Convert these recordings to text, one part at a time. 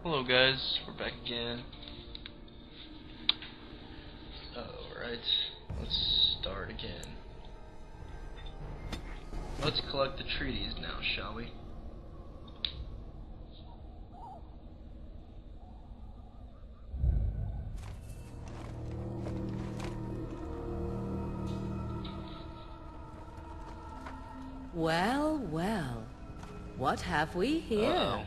Hello guys, we're back again. Alright, let's start again. Let's collect the treaties now, shall we? Well, well. What have we here? Uh-oh.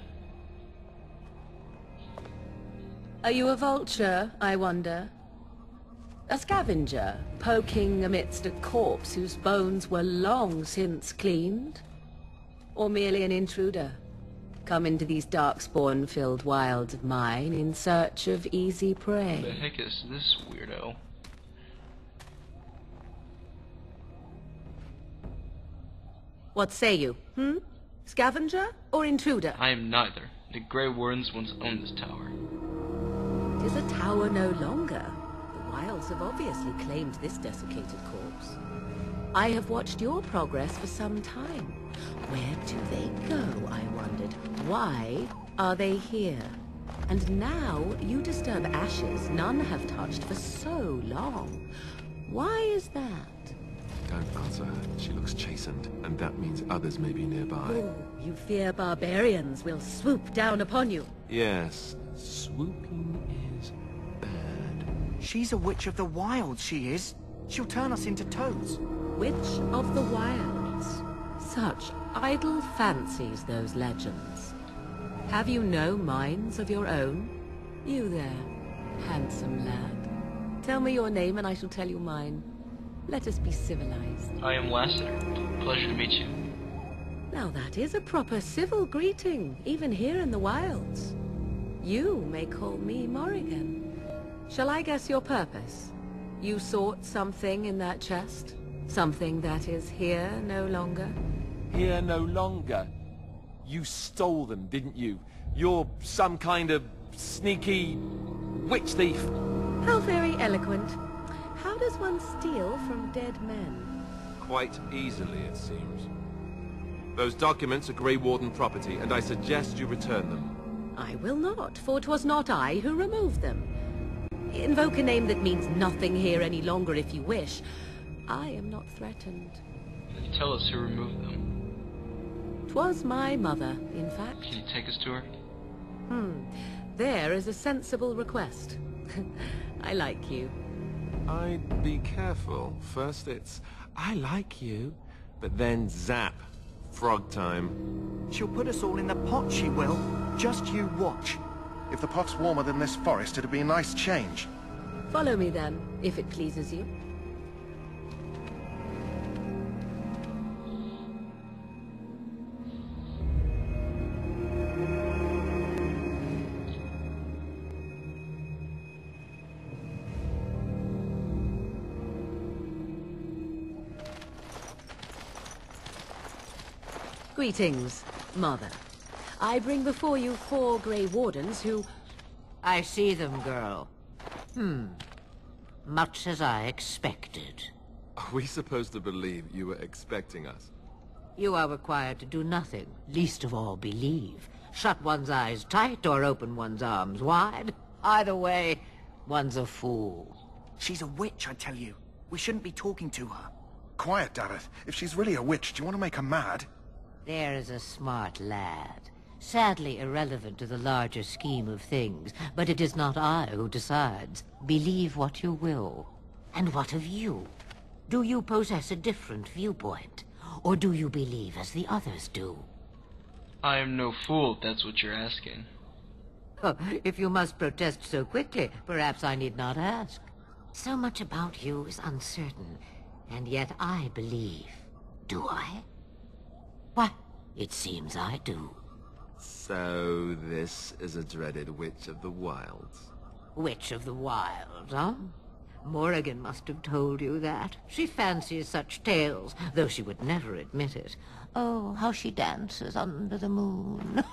Are you a vulture, I wonder? A scavenger, poking amidst a corpse whose bones were long since cleaned? Or merely an intruder, come into these darkspawn-filled wilds of mine in search of easy prey? Who the heck is this weirdo? What say you, Scavenger or intruder? I am neither. The Grey Wardens once owned this tower. It is a tower no longer. The wilds have obviously claimed this desiccated corpse. I have watched your progress for some time. Where do they go, I wondered? Why are they here? And now you disturb ashes none have touched for so long. Why is that? Don't answer her. She looks chastened, and that means others may be nearby. Oh, you fear barbarians will swoop down upon you. Yes, swooping is bad. She's a witch of the wilds, she is. She'll turn us into toads. Witch of the wilds. Such idle fancies, those legends. Have you no minds of your own? You there, handsome lad. Tell me your name and I shall tell you mine. Let us be civilized. I am Lassiter. Pleasure to meet you. Now that is a proper civil greeting, even here in the wilds. You may call me Morrigan. Shall I guess your purpose? You sought something in that chest? Something that is here no longer? Here no longer. You stole them, didn't you? You're some kind of sneaky witch thief. How very eloquent. How does one steal from dead men? Quite easily, it seems. Those documents are Grey Warden property, and I suggest you return them. I will not, for 'twas not I who removed them. Invoke a name that means nothing here any longer if you wish. I am not threatened. Then tell us who removed them. 'Twas my mother, in fact. Can you take us to her? There is a sensible request. I like you. I'd be careful. First it's, I like you, but then zap. Frog time. She'll put us all in the pot, she will. Just you watch. If the pot's warmer than this forest, it'd be a nice change. Follow me then, if it pleases you. Greetings, Mother. I bring before you 4 Grey Wardens who... I see them, girl. Much as I expected. Are we supposed to believe you were expecting us? You are required to do nothing, least of all believe. Shut one's eyes tight or open one's arms wide. Either way, one's a fool. She's a witch, I tell you. We shouldn't be talking to her. Quiet, daveth. If she's really a witch, do you want to make her mad? There is a smart lad. Sadly irrelevant to the larger scheme of things, but it is not I who decides. Believe what you will. And what of you? Do you possess a different viewpoint? Or do you believe as the others do? I am no fool, if that's what you're asking. Oh, if you must protest so quickly, perhaps I need not ask. So much about you is uncertain, and yet I believe. Do I? Why, it seems I do. So this is a dreaded witch of the wilds. Witch of the Wild, huh? Morrigan must have told you that. She fancies such tales, though she would never admit it. Oh, how she dances under the moon.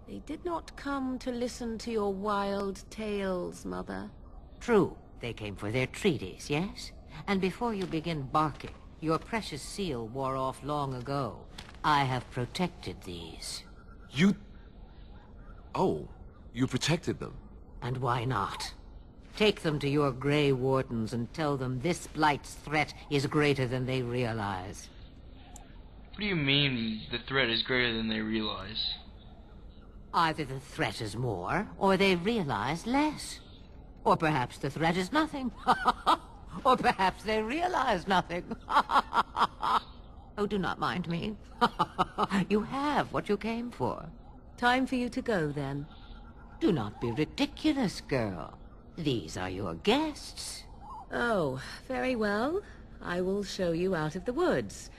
They did not come to listen to your wild tales, Mother. True, they came for their treaties, yes? And before you begin barking, your precious seal wore off long ago. I have protected these. You... Oh, you protected them. And why not? Take them to your Grey Wardens and tell them this Blight's threat is greater than they realize. What do you mean the threat is greater than they realize? Either the threat is more, or they realize less. Or perhaps the threat is nothing. Or perhaps they realize nothing. Oh, do not mind me. You have what you came for. Time for you to go, then. Do not be ridiculous, girl. These are your guests. Oh, very well. I will show you out of the woods.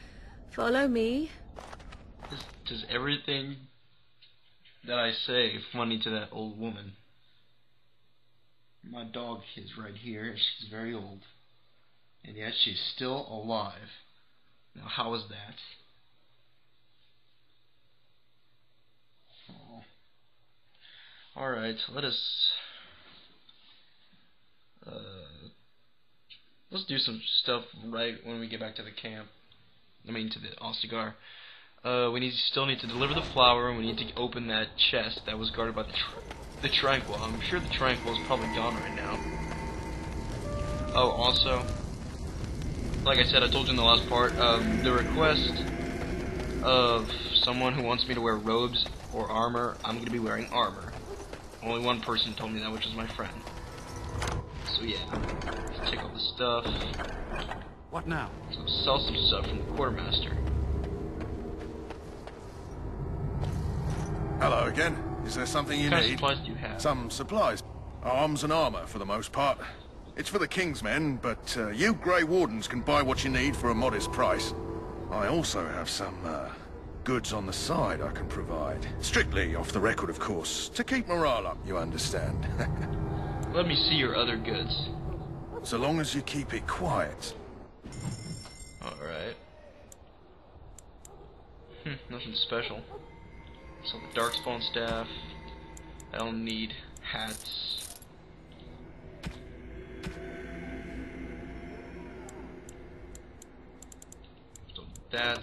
Follow me. Does everything that I say funny to that old woman? My dog is right here. She's very old. And yet she's still alive. Now how is that? Oh. Alright, let's do some stuff right when we get back to the camp. I mean to the Ostagar. We still need to deliver the flower, and we need to open that chest that was guarded by the Tranquil. I'm sure the Tranquil is probably gone right now. Oh, also, like I said, I told you in the last part, the request of someone who wants me to wear robes or armor, I'm going to be wearing armor. Only one person told me that, which was my friend. So yeah, let's take all the stuff. What now? So sell some stuff from the quartermaster. Hello again. Is there something you What kind of need? supplies do you have? Some supplies. Arms and armor, for the most part. It's for the King's men, but you Grey Wardens can buy what you need for a modest price. I also have some, goods on the side I can provide. Strictly off the record, of course. To keep morale up, you understand. Let me see your other goods. So long as you keep it quiet. Alright. Nothing special. So the Darkspawn staff. I don't need hats. So that.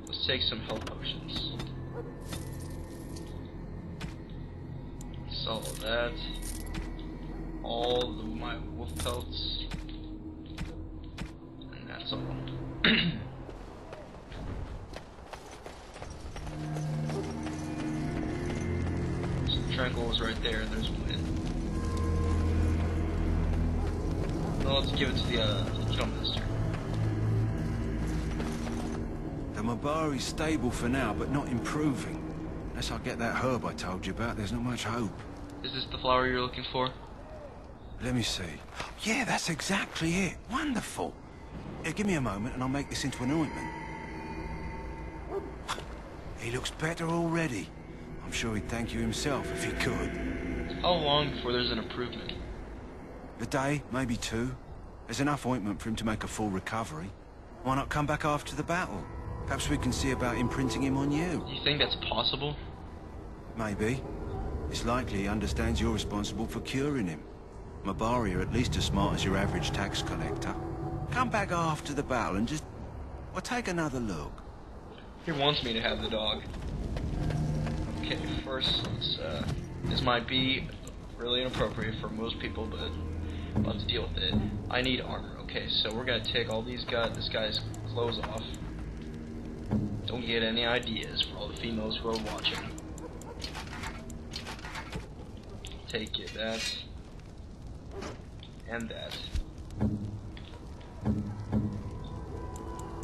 Let's take some health potions. Sell all that. All of my wolf pelts. And that's all. So the Tranquil was right there, and there's wind. Well, let's give it to the Jumpmaster. The mabari's stable for now, but not improving. Unless I get that herb I told you about, there's not much hope. Is this the flower you're looking for? Let me see. Yeah, that's exactly it. Wonderful. Here, give me a moment and I'll make this into an ointment. He looks better already. I'm sure he'd thank you himself if he could. How long before there's an improvement? A day, maybe two. There's enough ointment for him to make a full recovery. Why not come back after the battle? Perhaps we can see about imprinting him on you. Do you think that's possible? Maybe. It's likely he understands you're responsible for curing him. Mabari are at least as smart as your average tax collector. Come back after the battle and just... well, take another look. He wants me to have the dog. Okay, first, this might be really inappropriate for most people, but let's deal with it. I need armor. Okay, so we're gonna take all this guy's clothes off. Don't get any ideas for all the females who are watching. Take it, that, and that.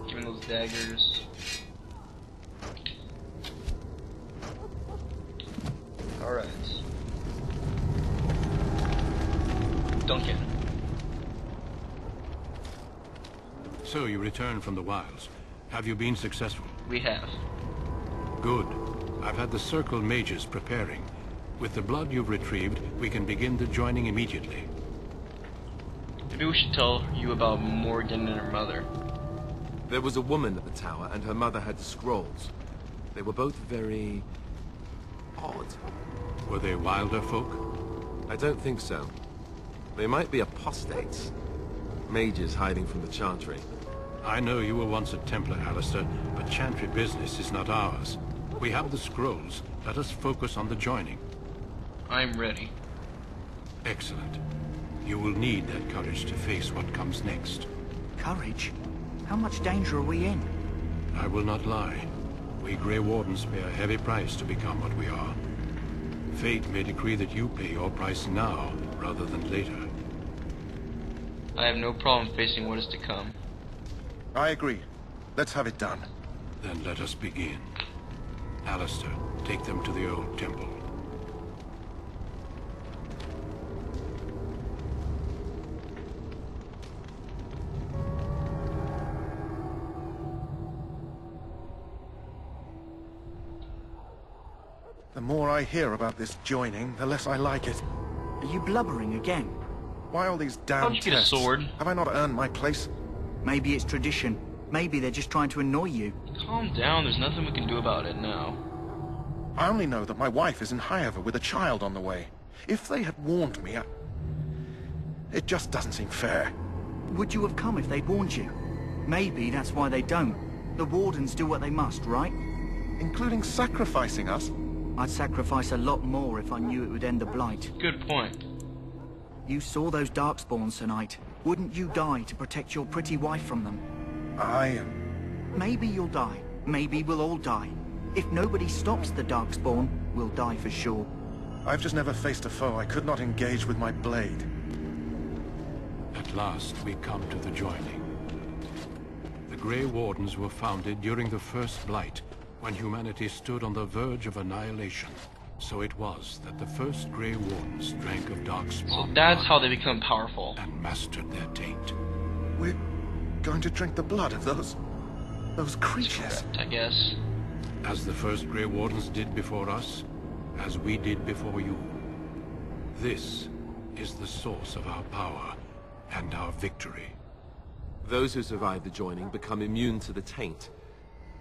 Give me those daggers. Alright. Duncan. So you returned from the wilds. Have you been successful? We have. Good. I've had the Circle mages preparing. With the blood you've retrieved, we can begin the joining immediately. Maybe we should tell you about Morrigan and her mother. There was a woman at the tower, and her mother had scrolls. They were both very... odd. Were they wilder folk? I don't think so. They might be apostates. Mages hiding from the Chantry. I know you were once a Templar, Alistair, but Chantry business is not ours. We have the scrolls. Let us focus on the joining. I'm ready. Excellent. You will need that courage to face what comes next. Courage? How much danger are we in? I will not lie. We Grey Wardens pay a heavy price to become what we are. Fate may decree that you pay your price now, rather than later. I have no problem facing what is to come. I agree. Let's have it done. Then let us begin. Alistair, take them to the old temple. The more I hear about this joining, the less I like it. Are you blubbering again? Why all these damn How'd you get a tests? sword? Have I not earned my place? Maybe it's tradition. Maybe they're just trying to annoy you. Calm down, there's nothing we can do about it now. I only know that my wife is in Highover with a child on the way. If they had warned me, it just doesn't seem fair. Would you have come if they'd warned you? Maybe that's why they don't. The Wardens do what they must, right? Including sacrificing us? I'd sacrifice a lot more if I knew it would end the blight. Good point. You saw those Darkspawns tonight. Wouldn't you die to protect your pretty wife from them? Maybe you'll die. Maybe we'll all die. If nobody stops the Darkspawn, we'll die for sure. I've just never faced a foe I could not engage with my blade. At last, we come to the joining. The Grey Wardens were founded during the first blight, when humanity stood on the verge of annihilation. So it was that the first Grey Wardens drank of Darkspawn. So that's how they become powerful. And mastered their taint. We're going to drink the blood of those creatures. Correct, I guess. As the first Grey Wardens did before us, as we did before you. This is the source of our power and our victory. Those who survive the joining become immune to the taint.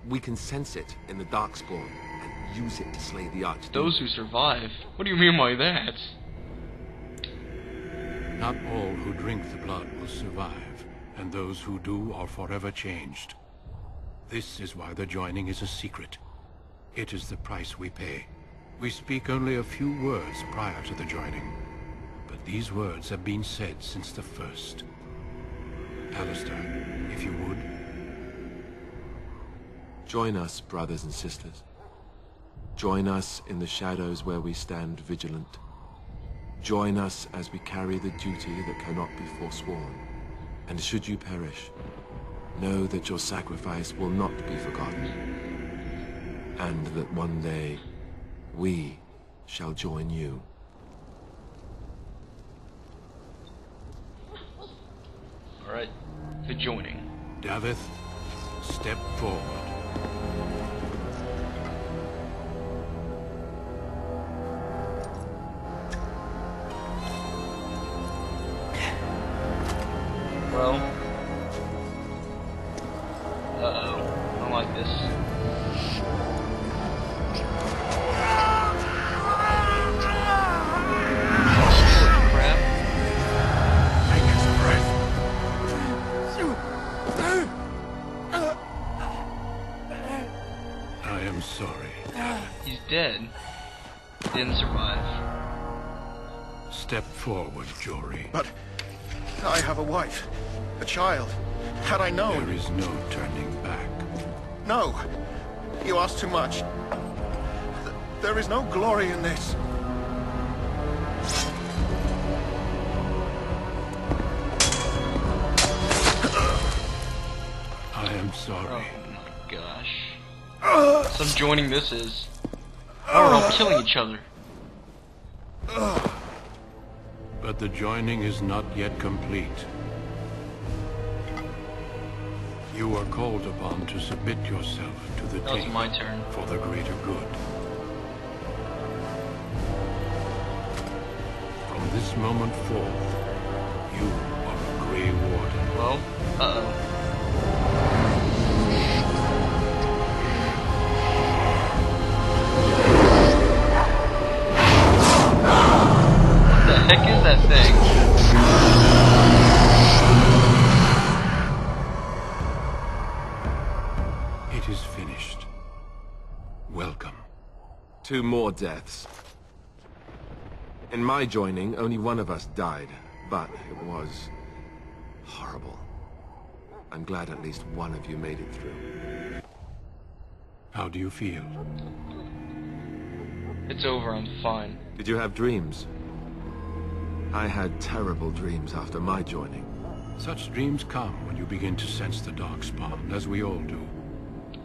We can sense it in the Darkspawn and use it to slay the Archdemon. Those who survive? What do you mean by that? Not all who drink the blood will survive, and those who do are forever changed. This is why the joining is a secret. It is the price we pay. We speak only a few words prior to the joining, but these words have been said since the first. Alistair, if you would. Join us, brothers and sisters. Join us in the shadows where we stand vigilant. Join us as we carry the duty that cannot be forsworn. And should you perish, know that your sacrifice will not be forgotten. And that one day, we shall join you. Alright, the joining. Daveth, step forward. Well. Uh-oh. I don't like this. Crap. I am sorry. He's dead. Didn't survive. Step forward, Jory. But I have a wife, a child. Had I known... There is no turning back. No! You ask too much. There is no glory in this. I am sorry. Oh my gosh. Some joining this is. Oh, we're all killing each other. But the joining is not yet complete. You are called upon to submit yourself to the That was taint my turn. for the greater good. From this moment forth, you are a Grey Warden. Well, uh-oh. What the heck is that thing? It is finished. Welcome. 2 more deaths. In my joining, only one of us died, but it was horrible. I'm glad at least one of you made it through. How do you feel? It's over, I'm fine. Did you have dreams? I had terrible dreams after my joining. Such dreams come when you begin to sense the darkspawn, as we all do.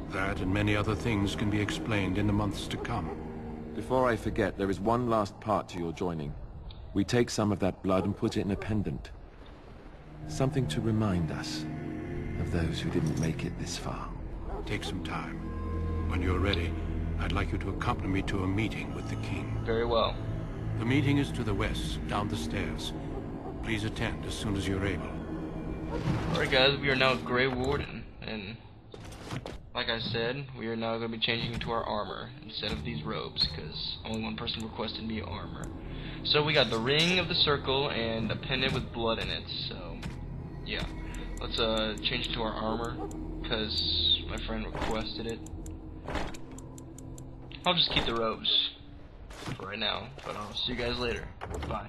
That and many other things can be explained in the months to come. Before I forget, there is one last part to your joining. We take some of that blood and put it in a pendant. Something to remind us of those who didn't make it this far. Take some time. When you're ready, I'd like you to accompany me to a meeting with the king. Very well. The meeting is to the west, down the stairs. Please attend as soon as you're able. Alright guys, we are now Grey Warden, and like I said, we are now going to be changing into our armor instead of these robes, because only one person requested me armor. So we got the ring of the circle and a pendant with blood in it, so yeah. Let's change into our armor, because my friend requested it. I'll just keep the robes for right now, but I'll see you guys later. Bye.